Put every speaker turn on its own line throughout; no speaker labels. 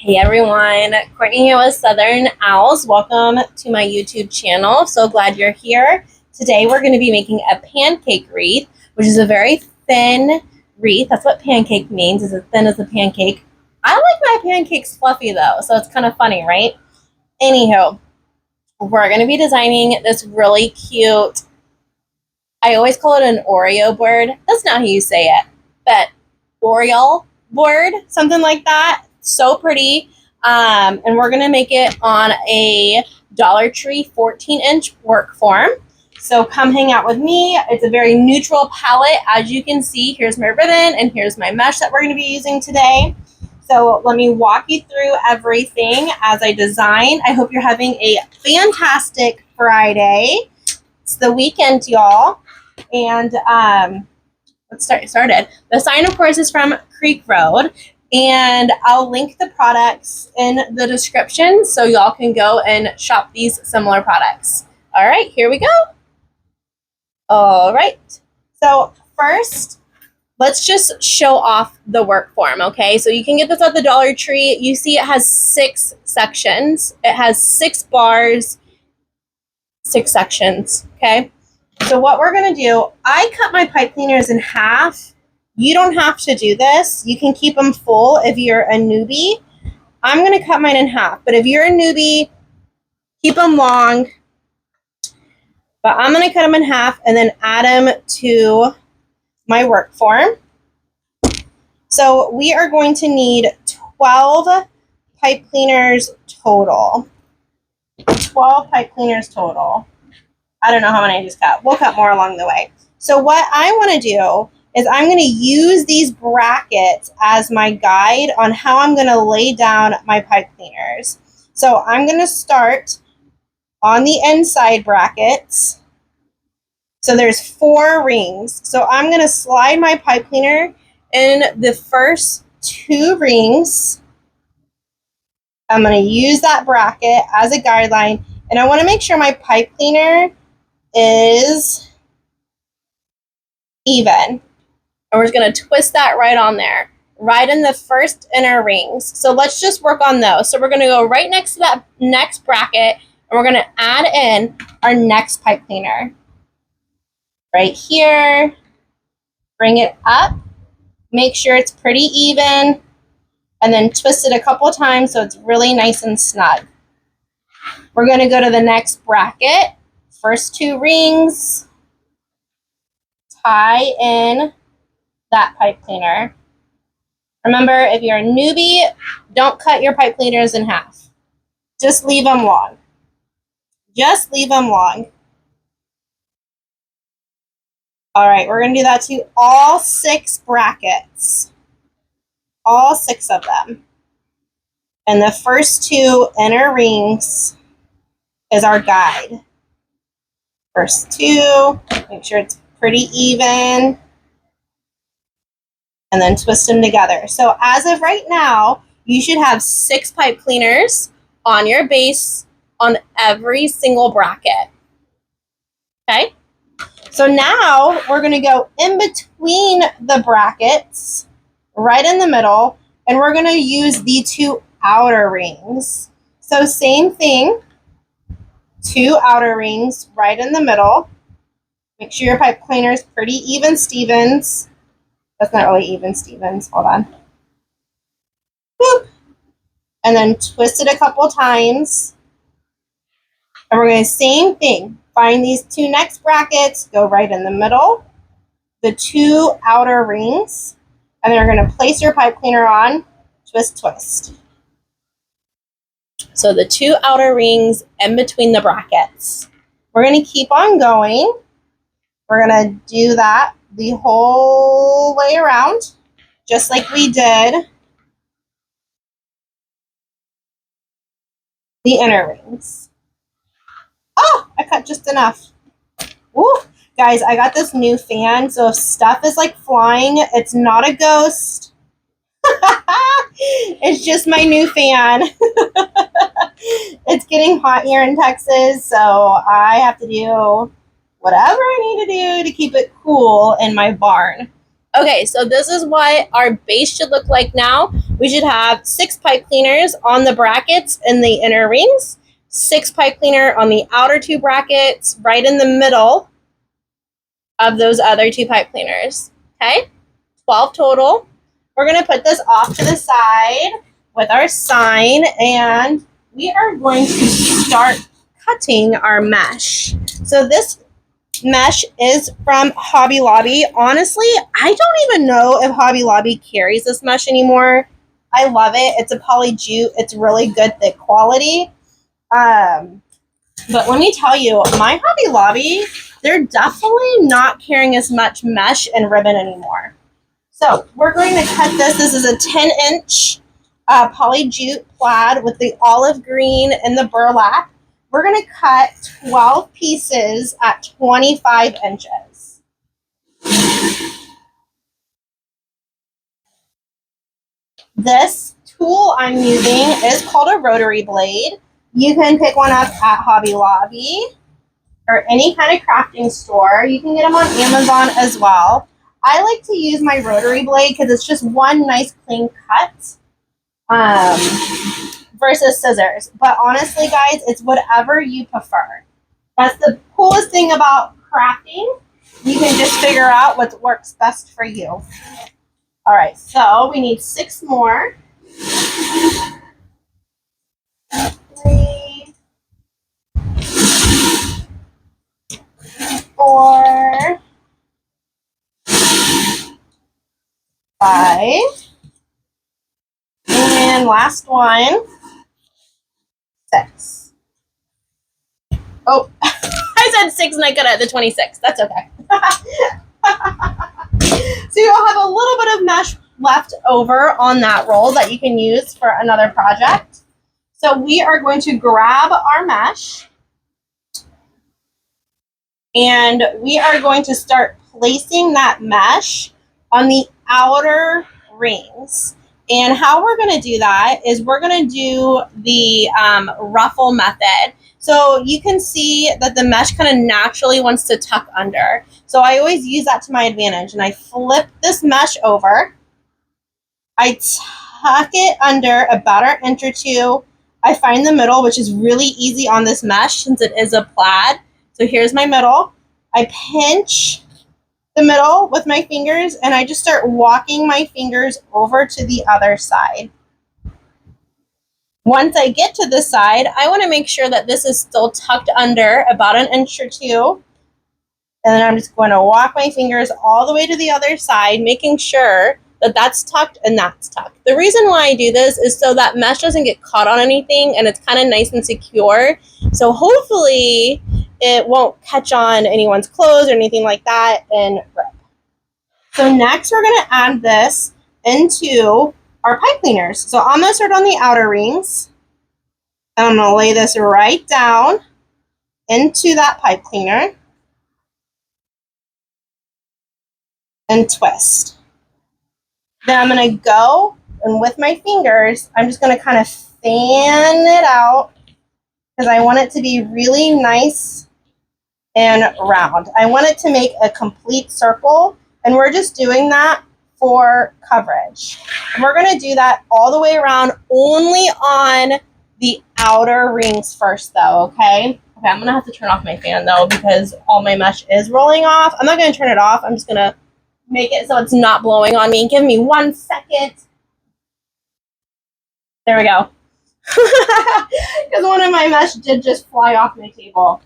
Hey everyone, Courtney here with Southern Owls. Welcome to my YouTube channel. So glad you're here. Today we're going to be making a pancake wreath, which is a very thin wreath. That's what pancake means, is as thin as a pancake. I like my pancakes fluffy though, so it's kind of funny, right? Anywho, we're going to be designing this really cute, I always call it an Oreo board. That's not how you say it, but Oreo board, something like that. So pretty. And we're going to make it on a Dollar Tree 14-inch work form. So come hang out with me. It's a very neutral palette. As you can see, here's my ribbon and here's my mesh that we're going to be using today. So let me walk you through everything as I design. I hope you're having a fantastic Friday. It's the weekend, y'all. And let's start started. The sign, of course, is from Creek Road. And I'll link the products in the description so y'all can go and shop these similar products. All right, here we go. All right. So first, let's just show off the work form, okay? So you can get this at the Dollar Tree. You see it has 6 sections. It has 6 bars, 6 sections, okay? So what we're gonna do, I cut my pipe cleaners in half. You don't have to do this. You can keep them full if you're a newbie. I'm going to cut mine in half, but if you're a newbie, keep them long. But I'm going to cut them in half and then add them to my work form. So we are going to need 12 pipe cleaners total. 12 pipe cleaners total. I don't know how many I just cut. We'll cut more along the way. So what I want to do is I'm going to use these brackets as my guide on how I'm going to lay down my pipe cleaners. So I'm going to start on the inside brackets. So there's 4 rings. So I'm going to slide my pipe cleaner in the first 2 rings. I'm going to use that bracket as a guideline. And I want to make sure my pipe cleaner is even. And we're just going to twist that right on there, right in the first inner rings. So let's just work on those. So we're going to go right next to that next bracket, and we're going to add in our next pipe cleaner. Right here, bring it up, make sure it's pretty even, and then twist it a couple of times so it's really nice and snug. We're going to go to the next bracket, first 2 rings, tie in that pipe cleaner. Remember, if you're a newbie, don't cut your pipe cleaners in half. Just leave them long. Just leave them long. All right, we're going to do that to all 6 brackets. All 6 of them. And the first 2 inner rings is our guide. First 2, make sure it's pretty even. And then twist them together. So as of right now, you should have 6 pipe cleaners on your base on every single bracket. Okay? So now we're going to go in between the brackets, right in the middle, and we're going to use the 2 outer rings. So same thing, 2 outer rings right in the middle. Make sure your pipe cleaner is pretty even Stevens. That's not really even Stevens. Hold on. Boop. And then twist it a couple times. And we're going to same thing. Find these 2 next brackets, go right in the middle, the 2 outer rings, and then you're going to place your pipe cleaner on, twist, twist. So the 2 outer rings in between the brackets. We're going to keep on going. We're going to do that the whole way around, just like we did the inner rings. Oh, I cut just enough. Woo! Guys, I got this new fan, so if stuff is like flying, it's not a ghost. It's just my new fan. It's getting hot here in Texas, so I have to do whatever I need to do to keep it cool in my barn. Okay, so this is what our base should look like now. We should have 6 pipe cleaners on the brackets in the inner rings, 6 pipe cleaner on the outer 2 brackets, right in the middle of those other 2 pipe cleaners. Okay, 12 total. We're gonna put this off to the side with our sign, and we are going to start cutting our mesh. So this mesh is from Hobby Lobby. Honestly, I don't even know if Hobby Lobby carries this mesh anymore. I love it. It's a poly jute. It's really good, thick quality. But let me tell you, my Hobby Lobby, they're definitely not carrying as much mesh and ribbon anymore. So we're going to cut this. This is a 10-inch poly jute plaid with the olive green and the burlap. We're going to cut 12 pieces at 25 inches. This tool I'm using is called a rotary blade. You can pick one up at Hobby Lobby or any kind of crafting store. You can get them on Amazon as well. I like to use my rotary blade because it's just one nice clean cut versus scissors. But honestly, guys, it's whatever you prefer. That's the coolest thing about crafting. You can just figure out what works best for you. All right, so we need 6 more. 3, 4, 5, and last one, 6. Oh, I said 6 and I got it at the 26. That's okay. So you'll have a little bit of mesh left over on that roll that you can use for another project. So we are going to grab our mesh and we are going to start placing that mesh on the outer rings. And how we're going to do that is we're going to do the ruffle method. So you can see that the mesh kind of naturally wants to tuck under. So I always use that to my advantage. And I flip this mesh over. I tuck it under about an inch or 2. I find the middle, which is really easy on this mesh since it is a plaid. So here's my middle. I pinch the middle with my fingers and I just start walking my fingers over to the other side. Once I get to this side, I want to make sure that this is still tucked under about an inch or 2. And then I'm just going to walk my fingers all the way to the other side, making sure that that's tucked and that's tucked. The reason why I do this is so that mesh doesn't get caught on anything and it's kind of nice and secure. So hopefully it won't catch on anyone's clothes or anything like that and rip. So next we're going to add this into our pipe cleaners. So I'm going to start on the outer rings. And I'm going to lay this right down into that pipe cleaner and twist. Then I'm going to go, and with my fingers, I'm just going to kind of fan it out because I want it to be really nice and round. I want it to make a complete circle, and we're just doing that for coverage. And we're going to do that all the way around, only on the outer rings first, though, okay? Okay, I'm going to have to turn off my fan, though, because all my mesh is rolling off. I'm not going to turn it off. I'm just going to make it so it's not blowing on me. Give me 1 second. There we go. Because one of my mesh did just fly off my table.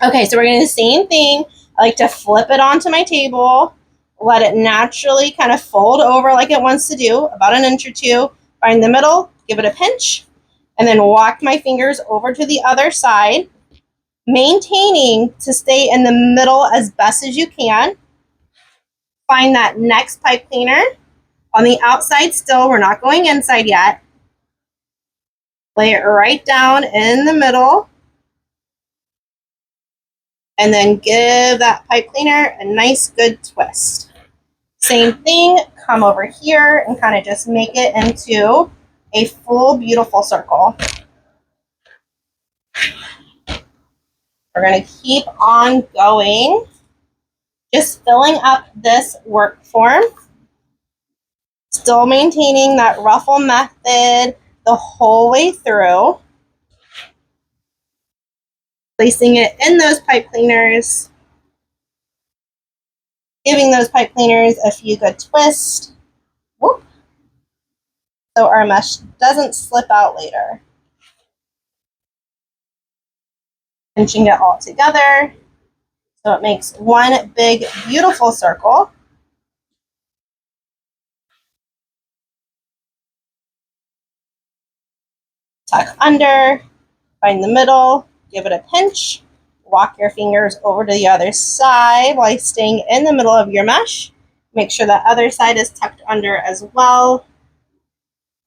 Okay, so we're going to do the same thing. I like to flip it onto my table, let it naturally kind of fold over like it wants to do, about an inch or 2. Find the middle, give it a pinch, and then walk my fingers over to the other side, maintaining to stay in the middle as best as you can. Find that next pipe cleaner on the outside still. We're not going inside yet. Lay it right down in the middle. And then give that pipe cleaner a nice good twist. Same thing, come over here and kind of just make it into a full beautiful circle. We're going to keep on going Just filling up this work form. Still maintaining that ruffle method the whole way through. Placing it in those pipe cleaners. Giving those pipe cleaners a few good twists. Whoop. So our mesh doesn't slip out later. Pinching it all together so it makes one big, beautiful circle. Tuck under, find the middle, give it a pinch, walk your fingers over to the other side while staying in the middle of your mesh. Make sure that other side is tucked under as well.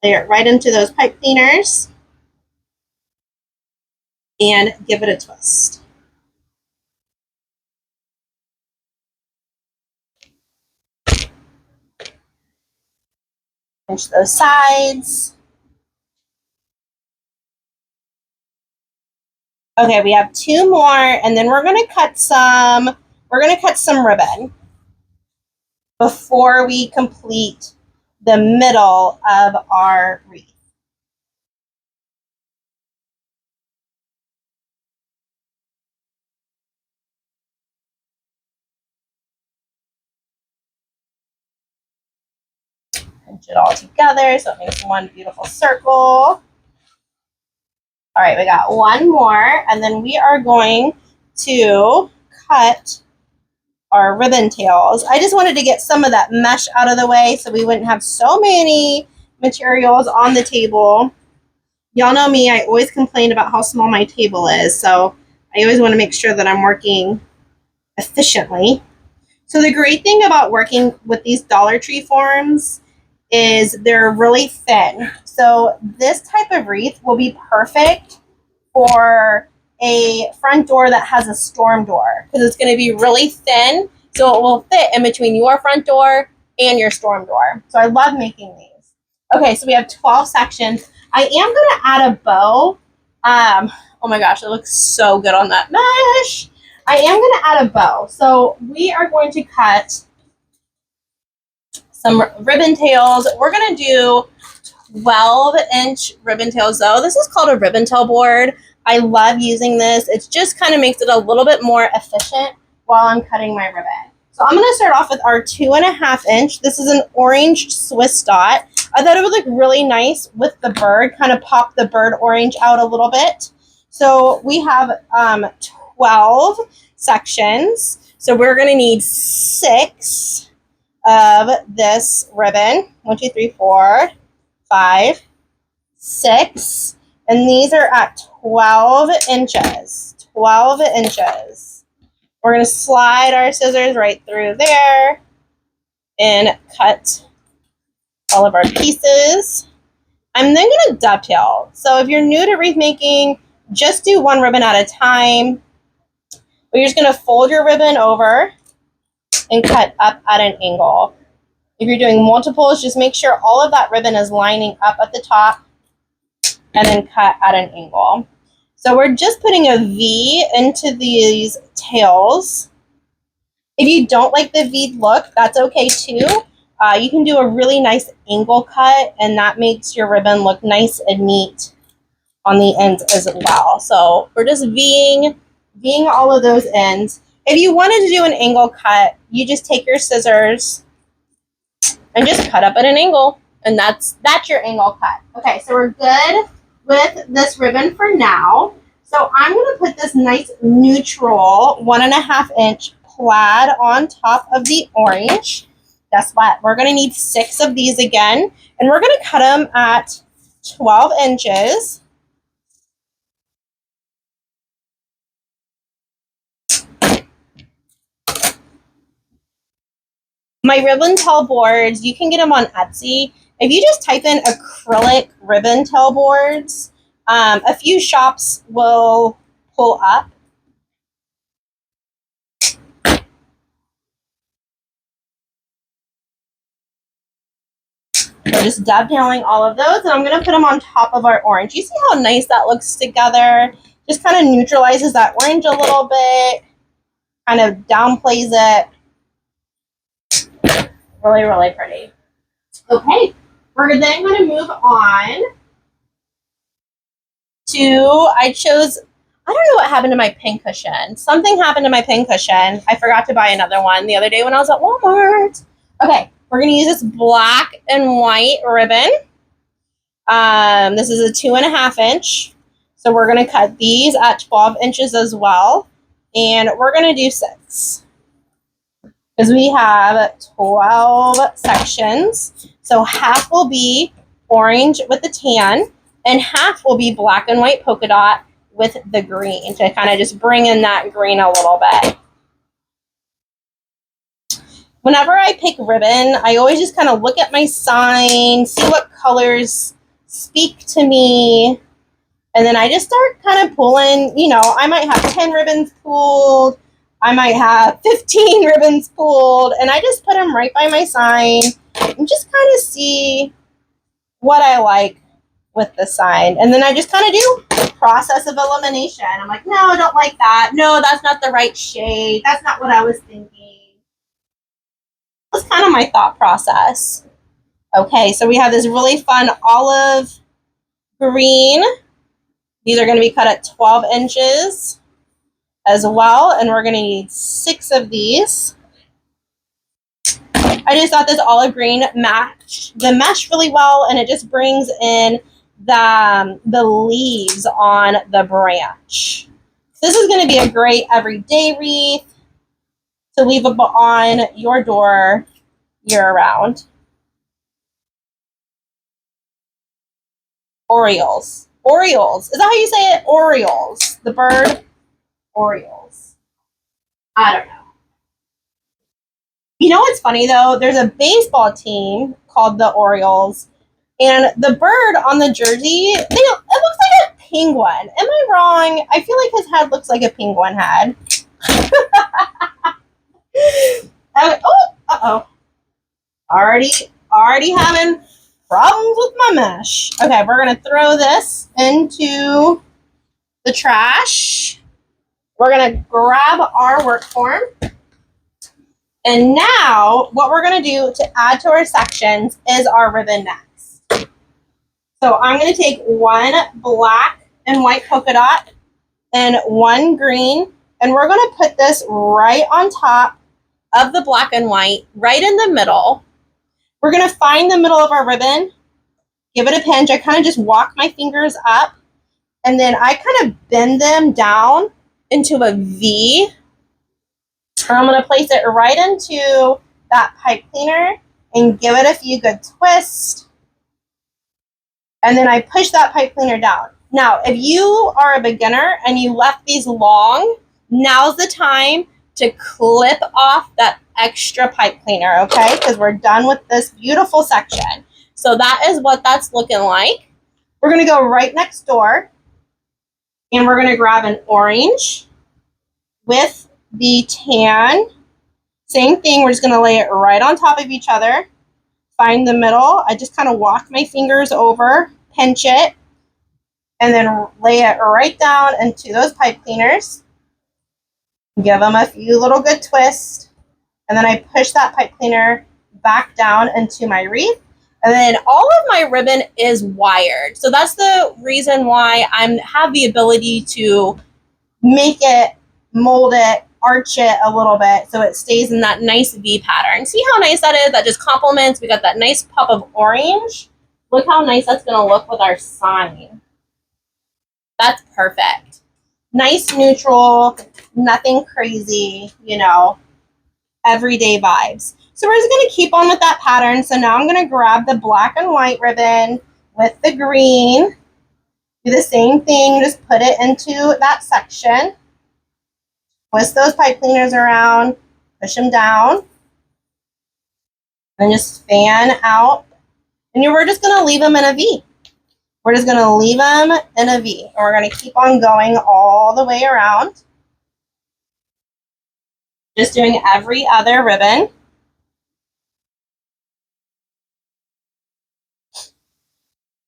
Lay it right into those pipe cleaners and give it a twist. Pinch those sides. Okay, we have two more, and then we're gonna cut some ribbon before we complete the middle of our wreath. Pinch it all together so it makes one beautiful circle. All right, we got one more, and then we are going to cut our ribbon tails. I just wanted to get some of that mesh out of the way so we wouldn't have so many materials on the table. Y'all know me, I always complain about how small my table is, so I always want to make sure that I'm working efficiently. So the great thing about working with these Dollar Tree forms is they're really thin. So this type of wreath will be perfect for a front door that has a storm door because it's going to be really thin, so it will fit in between your front door and your storm door. So I love making these. Okay, so we have 12 sections. I am going to add a bow. Oh my gosh, it looks so good on that mesh. I am going to add a bow. So we are going to cut some ribbon tails. We're going to do 12-inch ribbon tails though. This is called a ribbon tail board. I love using this. It just kind of makes it a little bit more efficient while I'm cutting my ribbon. So I'm going to start off with our 2.5-inch. This is an orange Swiss dot. I thought it would look really nice with the bird, kind of pop the bird orange out a little bit. So we have 12 sections. So we're going to need 6 of this ribbon. 1, 2, 3, 4, 5, 6. And these are at 12 inches. 12 inches. We're going to slide our scissors right through there and cut all of our pieces. I'm then going to dovetail. So if you're new to wreath making, just do one ribbon at a time. But you're just going to fold your ribbon over and cut up at an angle. If you're doing multiples, just make sure all of that ribbon is lining up at the top and then cut at an angle. So we're just putting a V into these tails. If you don't like the V look, that's okay too. You can do a really nice angle cut, and that makes your ribbon look nice and neat on the ends as well. So we're just V'ing all of those ends. If you wanted to do an angle cut, you just take your scissors and just cut up at an angle, and that's your angle cut. Okay, so we're good with this ribbon for now. So I'm going to put this nice neutral 1.5-inch plaid on top of the orange. Guess what? We're going to need 6 of these again, and we're going to cut them at 12 inches. My ribbon tail boards, you can get them on Etsy. If you just type in acrylic ribbon tail boards, a few shops will pull up. So just dovetailing all of those, and I'm going to put them on top of our orange. You see how nice that looks together? Just kind of neutralizes that orange a little bit, kind of downplays it. Really, really pretty. Okay, we're then going to move on to, I don't know what happened to my pin cushion. Something happened to my pin cushion. I forgot to buy another one the other day when I was at Walmart. Okay, we're going to use this black and white ribbon. This is a 2.5 inch. So we're going to cut these at 12 inches as well. And we're going to do 6. Because we have 12 sections. So half will be orange with the tan, and half will be black and white polka dot with the green to kind of just bring in that green a little bit. Whenever I pick ribbon, I always just kind of look at my sign, see what colors speak to me, and then I just start kind of pulling. You know, I might have 10 ribbons pulled, I might have 15 ribbons pulled, and I just put them right by my sign and just kind of see what I like with the sign. And then I just kind of do the process of elimination. I'm like, no, I don't like that. No, that's not the right shade. That's not what I was thinking. That's kind of my thought process. Okay, so we have this really fun olive green. These are going to be cut at 12 inches as well, and we're going to need 6 of these. I just thought this olive green matched the mesh really well, and it just brings in the leaves on the branch. This is going to be a great everyday wreath to leave on your door year-round. Orioles. Orioles. Is that how you say it? Orioles. The bird. Orioles. I don't know. You know what's funny, though? There's a baseball team called the Orioles, and the bird on the jersey, it looks like a penguin. Am I wrong? I feel like his head looks like a penguin head. Uh-oh. Already having problems with my mesh. Okay, we're going to throw this into the trash. We're going to grab our work form. And now what we're going to do to add to our sections is our ribbon next. So I'm going to take one black and white polka dot and one green, and we're going to put this right on top of the black and white, right in the middle. We're going to find the middle of our ribbon, give it a pinch. I kind of just walk my fingers up, and then I kind of bend them down into a V. And I'm going to place it right into that pipe cleaner and give it a few good twists. And then I push that pipe cleaner down. Now, if you are a beginner and you left these long, now's the time to clip off that extra pipe cleaner, okay? Because we're done with this beautiful section. So that is what that's looking like. We're going to go right next door, and we're going to grab an orange with the tan. Same thing, we're just going to lay it right on top of each other. Find the middle. I just kind of walk my fingers over, pinch it, and then lay it right down into those pipe cleaners. Give them a few little good twists, and then I push that pipe cleaner back down into my wreath. And then all of my ribbon is wired. So that's the reason why I have the ability to make it, mold it, arch it a little bit so it stays in that nice V pattern. See how nice that is? That just complements. We got that nice pop of orange. Look how nice that's going to look with our sign. That's perfect. Nice neutral, nothing crazy, you know, everyday vibes. So we're just going to keep on with that pattern. So now I'm going to grab the black and white ribbon with the green. Do the same thing, just put it into that section. Twist those pipe cleaners around, push them down, and just fan out. And we're just going to leave them in a V. We're just going to leave them in a V. And we're going to keep on going all the way around. Just doing every other ribbon.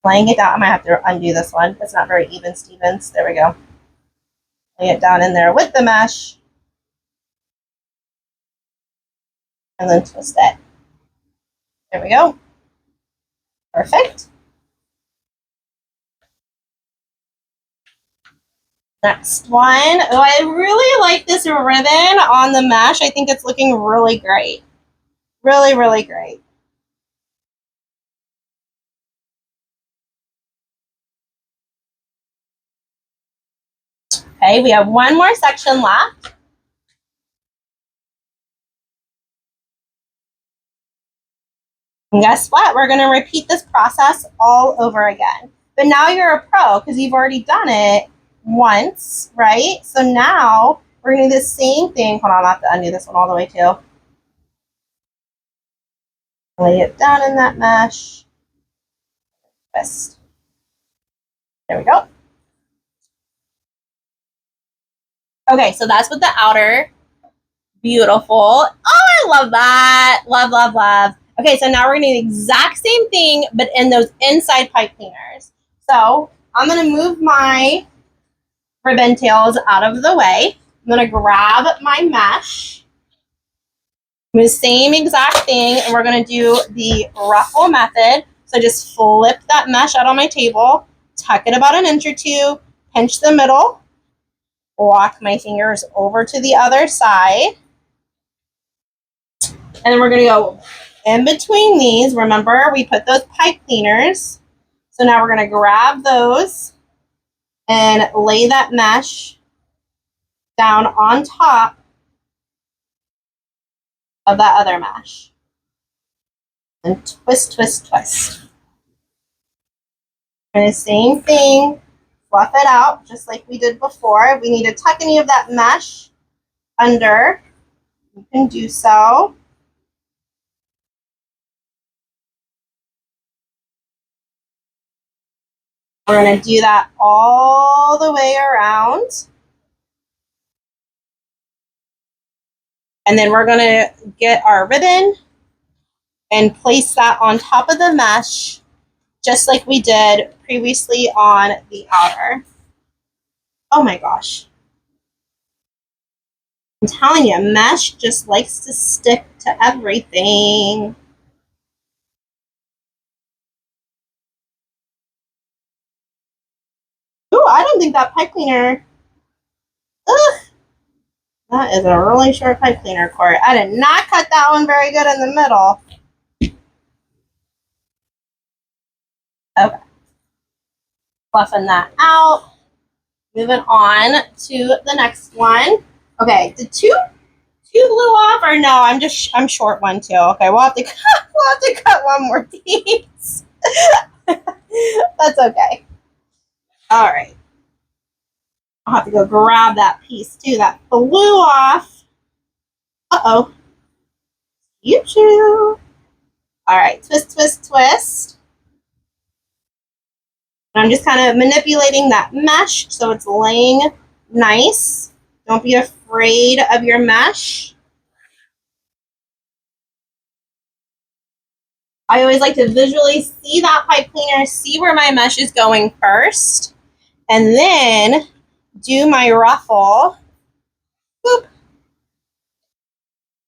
Laying it down. I might have to undo this one. It's not very even, Stevens. There we go. Lay it down in there with the mesh. And then twist it. There we go. Perfect. Next one. Oh, I really like this ribbon on the mesh. I think it's looking really great. Really, really great. Okay, we have one more section left. And guess what? We're going to repeat this process all over again. But now you're a pro because you've already done it once, right? So now we're going to do the same thing. Hold on, I'll have to undo this one all the way too. Lay it down in that mesh. Twist. There we go. Okay, so that's with the outer. Beautiful. Oh, I love that. Love, love, love. Okay, so now we're going to do the exact same thing, but in those inside pipe cleaners. So I'm going to move my ribbon tails out of the way. I'm going to grab my mesh. Do the same exact thing, and we're going to do the ruffle method. So just flip that mesh out on my table, tuck it about an inch or two, pinch the middle, walk my fingers over to the other side. And then we're going to go in between these. Remember, we put those pipe cleaners. So now we're going to grab those and lay that mesh down on top of that other mesh. And twist, twist, twist. And the same thing, fluff it out just like we did before. If we need to tuck any of that mesh under, you can do so. We're going to do that all the way around. And then we're going to get our ribbon and place that on top of the mesh, just like we did previously on the outer. Oh my gosh. I'm telling you, mesh just likes to stick to everything. Ooh, I don't think that pipe cleaner. Ugh, that is a really short pipe cleaner cord. I did not cut that one very good in the middle. Okay. Fluffing that out. Moving on to the next one. Okay, did two glue off or no? I'm short one too. Okay, we'll have to cut one more piece. That's okay. All right. I'll have to go grab that piece too that blew off. Uh-oh. You too. All right, twist, twist, twist. And I'm just kind of manipulating that mesh so it's laying nice. Don't be afraid of your mesh. I always like to visually see that pipe cleaner, see where my mesh is going first, and then do my ruffle. Boop.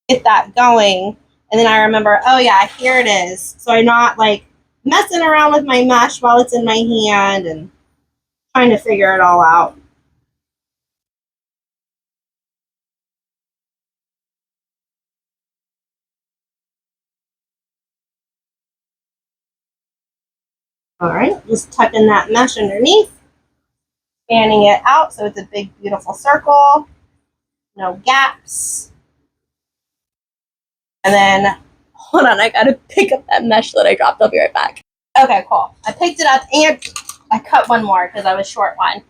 Get that going. And then I remember, oh yeah, here it is. So I'm not like messing around with my mesh while it's in my hand and trying to figure it all out. All right, just tucking that mesh underneath, fanning it out so it's a big, beautiful circle, no gaps. And then, hold on, I gotta pick up that mesh that I dropped. I'll be right back. Okay, cool. I picked it up and I cut one more because I was short one.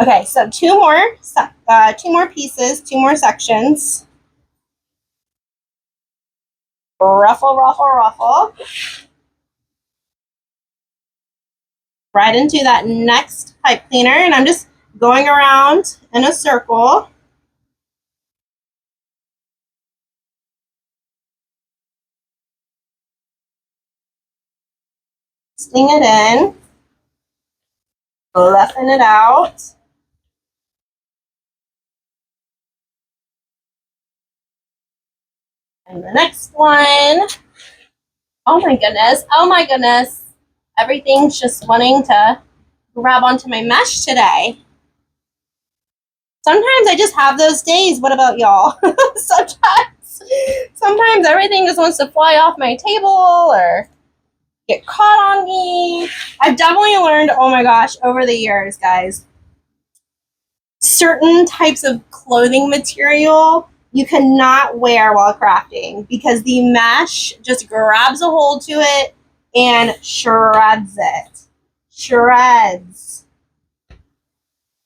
Okay, so two more pieces, two more sections. Ruffle, ruffle, ruffle. Right into that next pipe cleaner, and I'm just going around in a circle. Sting it in, fluffing it out. And the next one. Oh my goodness. Oh my goodness. Everything's just wanting to grab onto my mesh today. Sometimes I just have those days. What about y'all? Sometimes everything just wants to fly off my table or get caught on me. I've definitely learned, oh my gosh, over the years, guys, certain types of clothing material you cannot wear while crafting because the mesh just grabs a hold to it and shreds it. Shreds.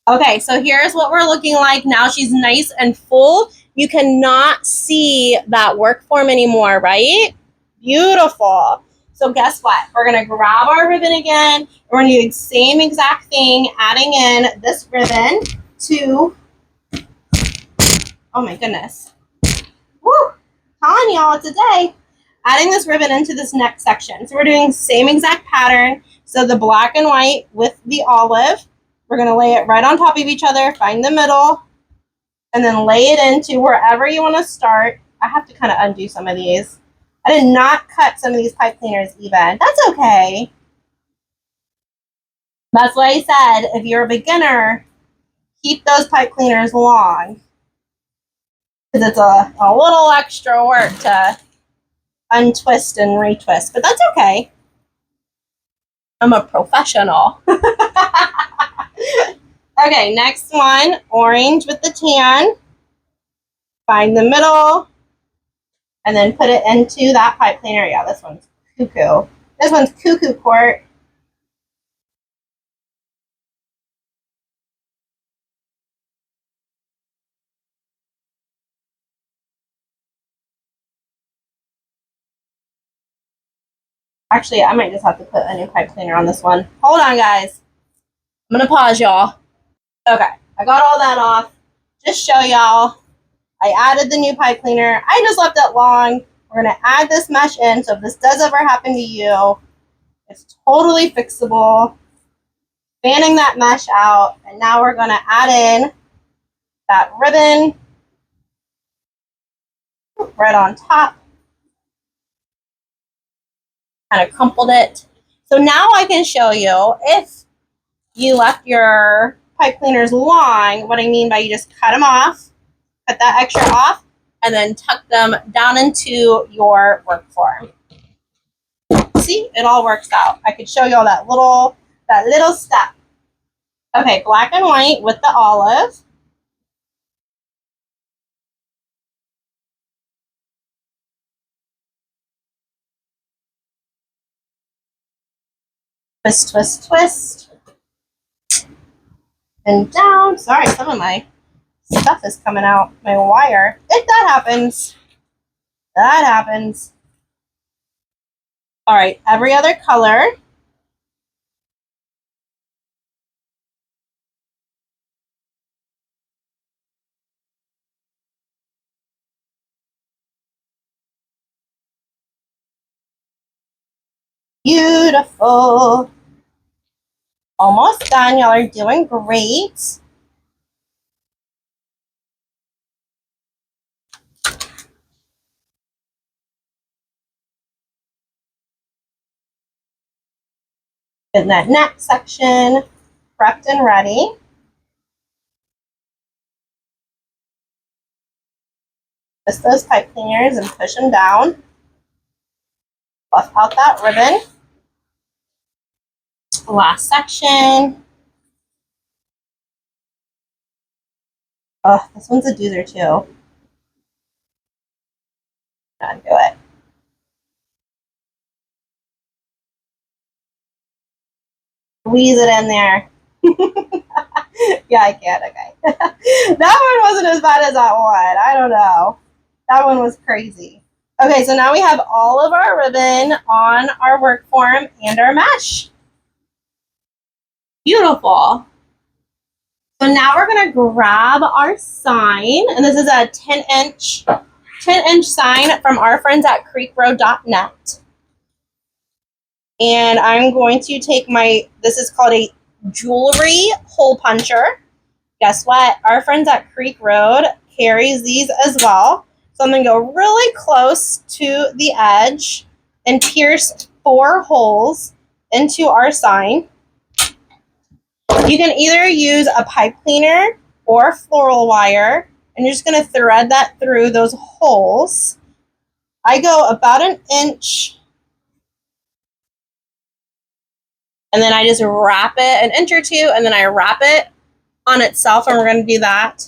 Okay, so here's what we're looking like now. She's nice and full. You cannot see that work form anymore, right? Beautiful. So guess what? We're going to grab our ribbon again. We're going to do the same exact thing, adding in this ribbon to, oh my goodness. Woo! Telling y'all it's a day. Adding this ribbon into this next section. So we're doing the same exact pattern. So the black and white with the olive. We're going to lay it right on top of each other, find the middle, and then lay it into wherever you want to start. I have to kind of undo some of these. I did not cut some of these pipe cleaners even. That's okay. That's why I said if you're a beginner, keep those pipe cleaners long. Because it's a little extra work to untwist and retwist. But that's okay. I'm a professional. Okay, next one, orange with the tan. Find the middle, and then put it into that pipe cleaner. Yeah, this one's cuckoo. This one's cuckoo court. Actually, I might just have to put a new pipe cleaner on this one. Hold on, guys. I'm going to pause y'all. Okay, I got all that off. Just show y'all. I added the new pipe cleaner. I just left it long. We're going to add this mesh in, so if this does ever happen to you, it's totally fixable. Fanning that mesh out, and now we're going to add in that ribbon right on top. Kind of crumpled it. So now I can show you if you left your pipe cleaners long, what I mean by you just cut them off, cut that extra off, and then tuck them down into your work form. See, it all works out. I could show you all that little step. Okay, black and white with the olive. Twist, twist, twist. And down. Sorry, some of my stuff is coming out, my wire. That happens. That happens. All right, every other color. Beautiful. Almost done. Y'all are doing great. In that next section, prepped and ready. Twist those pipe cleaners and push them down. Fluff out that ribbon. Last section. Oh, this one's a doozer too. Undo it. Squeeze it in there. Yeah, I can. Okay. That one wasn't as bad as that one. I don't know. That one was crazy. Okay, so now we have all of our ribbon on our work form and our mesh. Beautiful. So now we're going to grab our sign, and this is a 10-inch sign from our friends at creekroad.net. And I'm going to take this is called a jewelry hole puncher. Guess what? Our friends at Creek Road carries these as well. So I'm going to go really close to the edge and pierce 4 holes into our sign. You can either use a pipe cleaner or floral wire, and you're just going to thread that through those holes. I go about 1 inch, and then I just wrap it 1 inch or 2, and then I wrap it on itself, and we're going to do that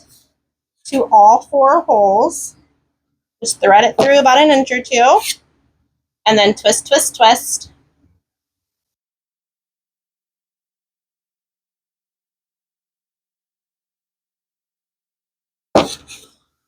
to all 4 holes. Just thread it through about 1 inch or 2, and then twist, twist, twist.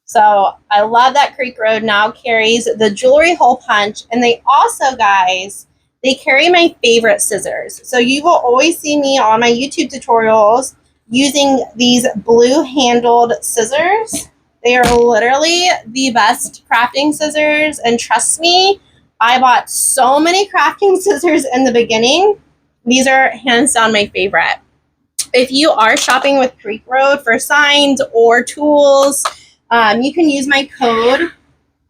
So I love that Creek Road now carries the jewelry hole punch, and they also, guys, they carry my favorite scissors. So you will always see me on my YouTube tutorials using these blue handled scissors. They are literally the best crafting scissors, and trust me, I bought so many crafting scissors in the beginning. These are hands down my favorite. If you are shopping with Creek Road for signs or tools, you can use my code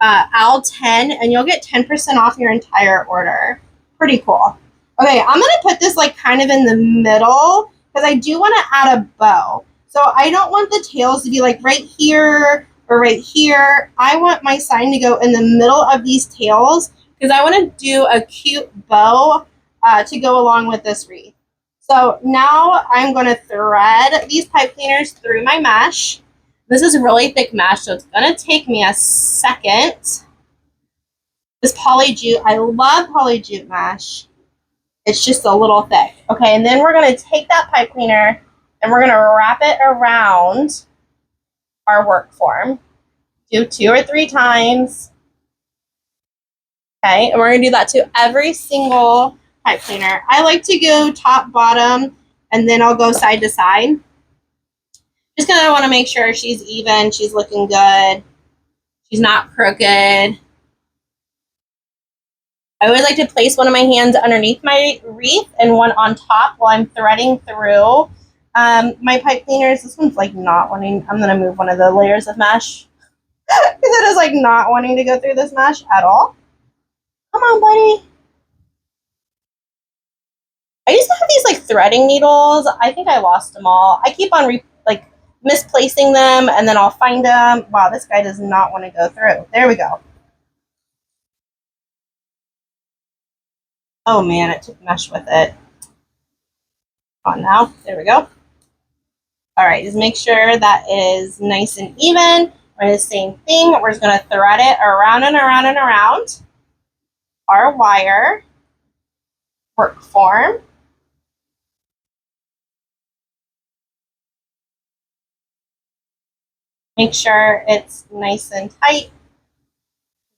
AL10 and you'll get 10% off your entire order. Pretty cool. Okay, I'm going to put this like kind of in the middle because I do want to add a bow. So I don't want the tails to be like right here or right here. I want my sign to go in the middle of these tails because I want to do a cute bow to go along with this wreath. So now I'm going to thread these pipe cleaners through my mesh. This is really thick mesh, so it's going to take me a second. This poly jute, I love poly jute mesh. It's just a little thick. Okay, and then we're going to take that pipe cleaner and we're going to wrap it around our work form. Do 2 or 3 times. Okay, and we're going to do that to every single pipe cleaner. I like to go top, bottom, and then I'll go side to side. Just because I want to make sure she's even, she's looking good, she's not crooked. I always like to place one of my hands underneath my wreath and one on top while I'm threading through my pipe cleaners. This one's like not wanting, I'm going to move one of the layers of mesh because it is like not wanting to go through this mesh at all. Come on, buddy. I used to have these like threading needles. I think I lost them all. I keep on misplacing them, and then I'll find them. Wow, this guy does not want to go through. There we go. Oh man, it took mesh with it. On now. There we go. All right, just make sure that is nice and even. We're going to do the same thing. We're just going to thread it around and around and around our wire work form. Make sure it's nice and tight.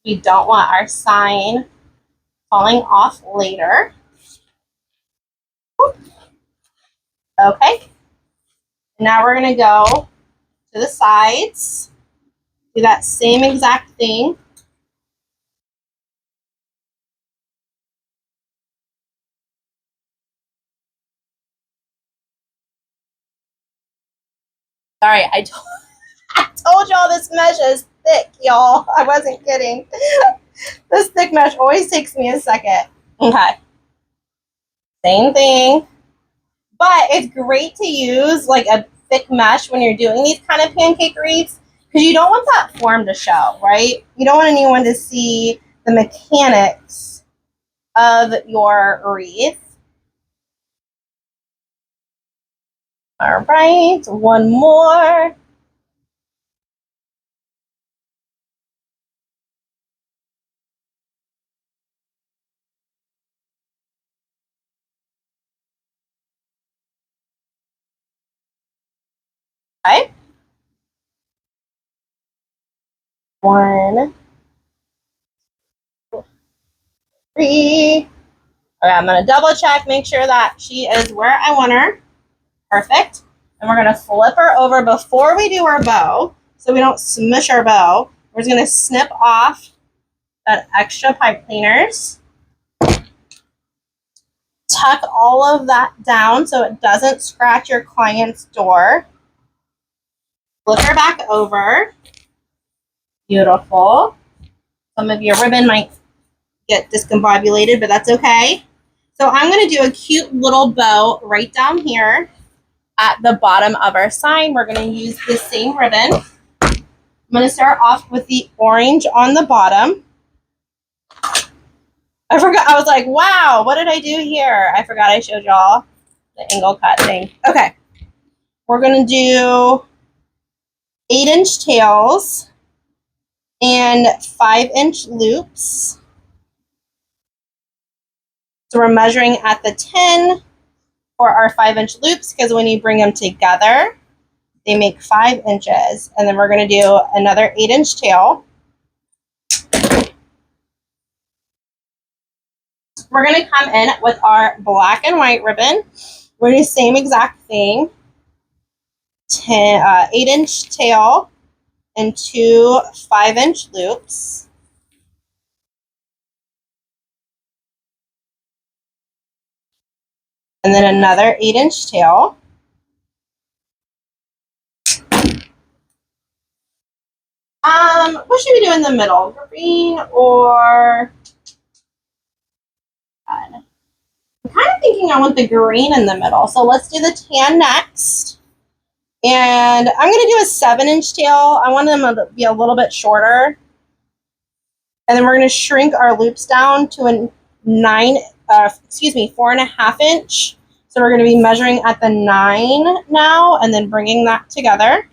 We don't want our sign falling off later. Okay. Now we're going to go to the sides. Do that same exact thing. Sorry, I told y'all this mesh is thick, y'all. I wasn't kidding. This thick mesh always takes me a second. Okay. Same thing. But it's great to use like a thick mesh when you're doing these kind of pancake wreaths because you don't want that form to show, right? You don't want anyone to see the mechanics of your wreath. All right, one more. Okay. 1, 3. Okay, I'm going to double check, make sure that she is where I want her. Perfect. And we're going to flip her over before we do our bow so we don't smush our bow. We're just going to snip off that extra pipe cleaners. Tuck all of that down so it doesn't scratch your client's door. Flip her back over. Beautiful. Some of your ribbon might get discombobulated, but that's okay. So I'm going to do a cute little bow right down here at the bottom of our sign. We're going to use the same ribbon. I'm going to start off with the orange on the bottom. I forgot. I was like, wow, what did I do here? I forgot I showed y'all the angle cut thing. Okay. We're going to do 8-inch tails and 5-inch loops. So we're measuring at the 10 for our 5-inch loops because when you bring them together, they make 5 inches. And then we're going to do another 8-inch tail. We're going to come in with our black and white ribbon. We're going to do the same exact thing. 8-inch tail and 2 5-inch loops. And then another 8-inch tail. What should we do in the middle? Green or... I'm kind of thinking I want the green in the middle. So let's do the tan next. And I'm going to do a 7-inch tail. I want them to be a little bit shorter. And then we're going to shrink our loops down to a 4.5 inch. So we're going to be measuring at the 9 now and then bringing that together.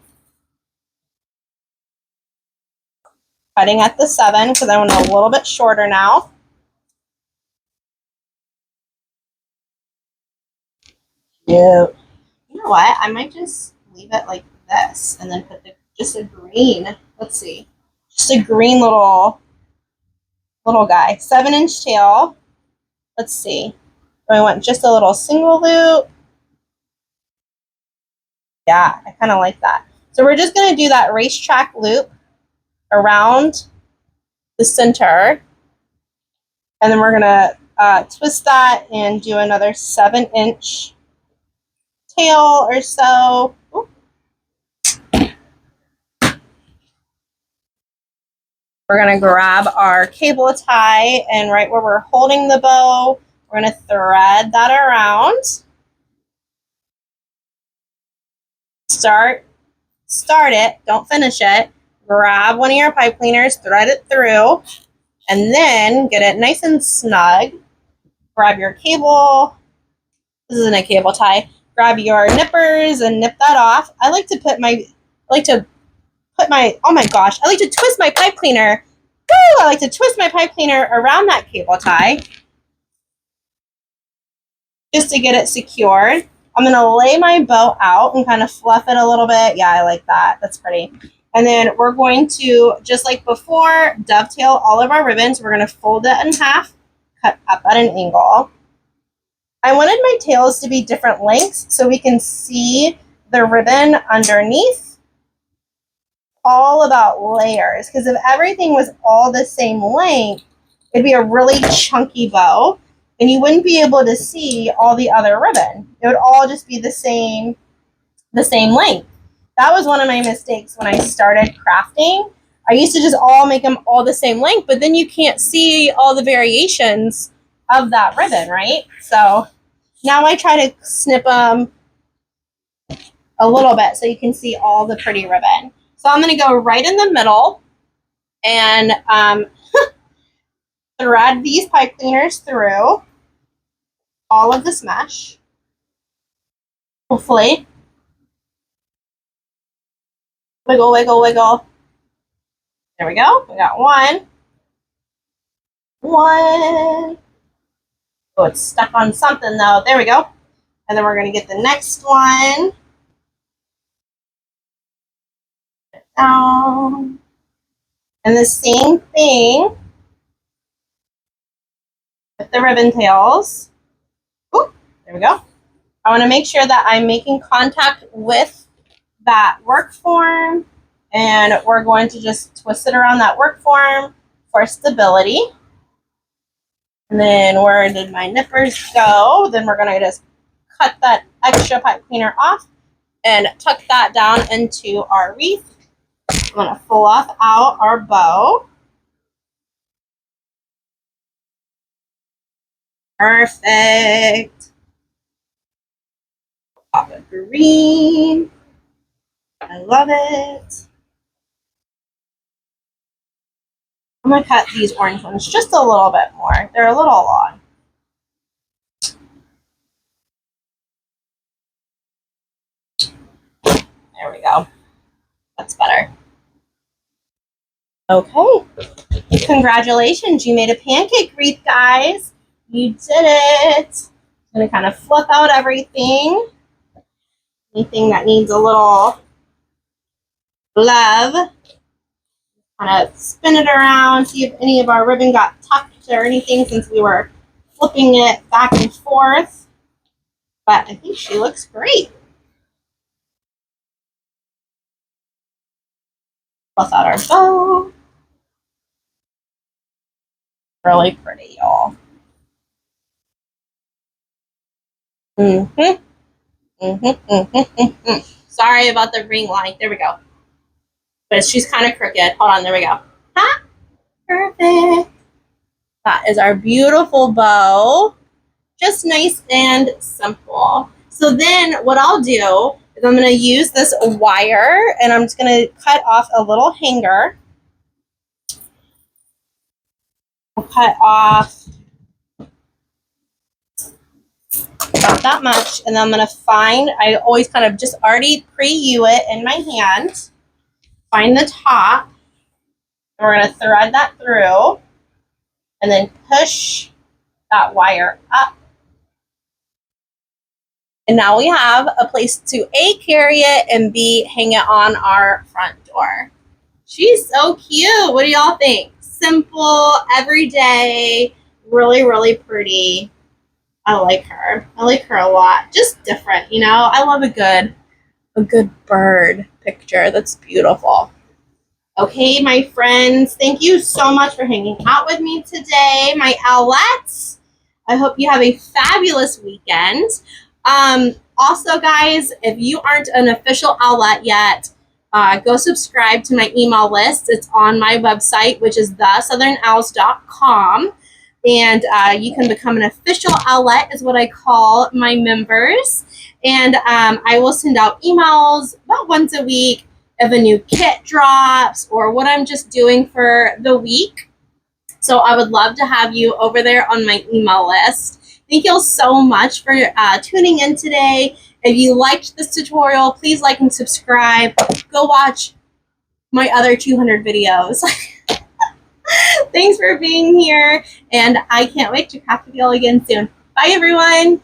Cutting at the 7 because I want it a little bit shorter now. Yeah. You know what? I might just leave it like this and then put just a green. Let's see. Just a green little guy. 7-inch tail. Let's see. I want just a little single loop. Yeah, I kind of like that. So we're just going to do that racetrack loop around the center. And then we're going to twist that and do another 7-inch tail or so. Ooh. We're going to grab our cable tie and right where we're holding the bow, we're going to thread that around. Start it, don't finish it. Grab one of your pipe cleaners, thread it through, and then get it nice and snug. Grab your cable. This isn't a cable tie. Grab your nippers and nip that off. I like to twist my pipe cleaner. Woo! I like to twist my pipe cleaner around that cable tie just to get it secured. I'm going to lay my bow out and kind of fluff it a little bit. Yeah, I like that. That's pretty. And then we're going to, just like before, dovetail all of our ribbons. We're going to fold it in half, cut up at an angle. I wanted my tails to be different lengths so we can see the ribbon underneath. All about layers, because if everything was all the same length, it'd be a really chunky bow, and you wouldn't be able to see all the other ribbon. It would all just be the same length. That was one of my mistakes when I started crafting. I used to just all make them all the same length, but then you can't see all the variations of that ribbon, right? So now I try to snip them a little bit so you can see all the pretty ribbon. So I'm going to go right in the middle and thread these pipe cleaners through all of this mesh, hopefully. Wiggle, wiggle, wiggle. There we go. We got one. Oh, it's stuck on something though. There we go. And then we're going to get the next one. Down. And the same thing with the ribbon tails. Ooh, there we go. I want to make sure that I'm making contact with that work form, and we're going to just twist it around that work form for stability. And then where did my nippers go? Then we're going to just cut that extra pipe cleaner off and tuck that down into our wreath. I'm going to fluff out our bow. Perfect. Pop of green. I love it. I'm going to cut these orange ones just a little bit more. They're a little long. There we go. That's better. Okay. Congratulations. You made a pancake wreath, guys. You did it. I'm going to kind of flip out everything. Anything that needs a little love. Kind of spin it around, see if any of our ribbon got tucked or anything since we were flipping it back and forth. But I think she looks great. Plus out our bow. Really pretty, y'all. Sorry about the ring light. There we go. But she's kind of crooked. Hold on, there we go. Huh? Perfect. That is our beautiful bow. Just nice and simple. So then what I'll do is I'm going to use this wire and I'm just going to cut off a little hanger. I'll cut off about that much, and then I'm going to find, I always kind of just already pre-U it in my hand. Find the top, and we're going to thread that through, and then push that wire up. And now we have a place to A, carry it, and B, hang it on our front door. She's so cute. What do y'all think? Simple, everyday, really, really pretty. I like her. I like her a lot. Just different, you know? I love a good bird picture. That's beautiful. Okay, my friends, thank you so much for hanging out with me today, my owlettes. I hope you have a fabulous weekend. Also, guys, if you aren't an official owlette yet, go subscribe to my email list. It's on my website, which is thesouthernowls.com. And you can become an official owlette, is what I call my members. And I will send out emails about once a week if a new kit drops or what I'm just doing for the week. So I would love to have you over there on my email list. Thank you all so much for tuning in today. If you liked this tutorial, please like and subscribe. Go watch my other 200 videos. Thanks for being here, and I can't wait to craft with y'all again soon. Bye, everyone.